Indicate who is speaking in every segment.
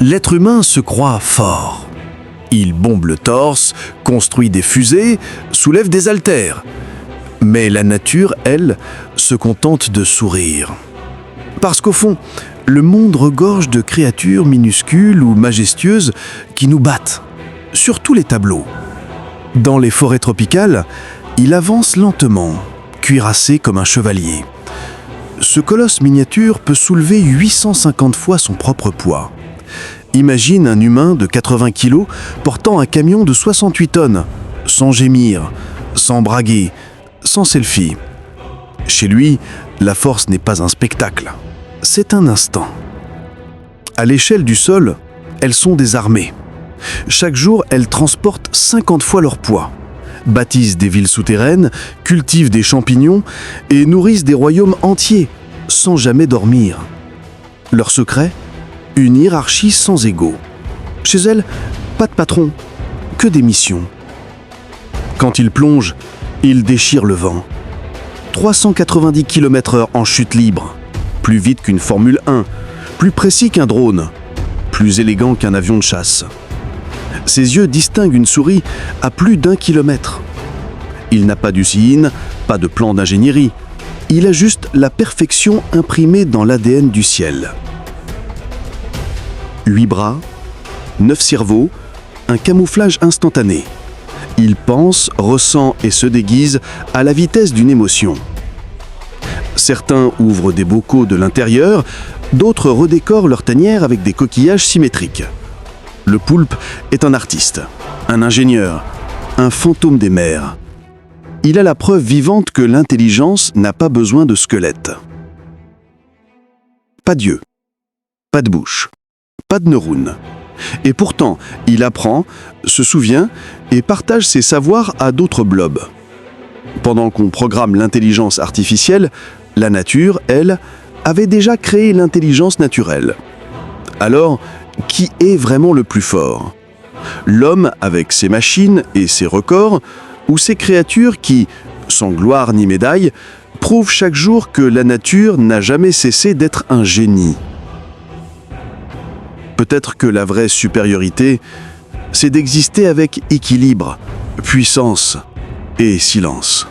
Speaker 1: L'être humain se croit fort. Il bombe le torse, construit des fusées, soulève des haltères. Mais la nature, elle, se contente de sourire. Parce qu'au fond, le monde regorge de créatures minuscules ou majestueuses qui nous battent, sur tous les tableaux. Dans les forêts tropicales, il avance lentement, cuirassé comme un chevalier. Ce colosse miniature peut soulever 850 fois son propre poids. Imagine un humain de 80 kilos portant un camion de 68 tonnes, sans gémir, sans braguer, sans selfie. Chez lui, la force n'est pas un spectacle, c'est un instant. À l'échelle du sol, elles sont des armées. Chaque jour, elles transportent 50 fois leur poids, bâtissent des villes souterraines, cultivent des champignons et nourrissent des royaumes entiers, sans jamais dormir. Leur secret ? Une hiérarchie sans égaux. Chez elles, pas de patron, que des missions. Quand ils plongent, ils déchirent le vent. 390 km/h en chute libre, plus vite qu'une Formule 1, plus précis qu'un drone, plus élégant qu'un avion de chasse. Ses yeux distinguent une souris à plus d'1 kilomètre. Il n'a pas d'usine, pas de plan d'ingénierie. Il a juste la perfection imprimée dans l'ADN du ciel. 8 bras, 9 cerveaux, un camouflage instantané. Il pense, ressent et se déguise à la vitesse d'une émotion. Certains ouvrent des bocaux de l'intérieur, d'autres redécorent leur tanière avec des coquillages symétriques. Le poulpe est un artiste, un ingénieur, un fantôme des mers. Il a la preuve vivante que l'intelligence n'a pas besoin de squelette. Pas d'yeux, pas de bouche, pas de neurones. Et pourtant, il apprend, se souvient et partage ses savoirs à d'autres blobs. Pendant qu'on programme l'intelligence artificielle, la nature, elle, avait déjà créé l'intelligence naturelle. Alors, qui est vraiment le plus fort ? L'homme avec ses machines et ses records, ou ces créatures qui, sans gloire ni médaille, prouvent chaque jour que la nature n'a jamais cessé d'être un génie ? Peut-être que la vraie supériorité, c'est d'exister avec équilibre, puissance et silence.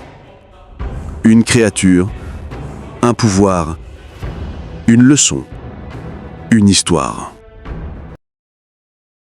Speaker 1: Une créature, un pouvoir, une leçon, une histoire.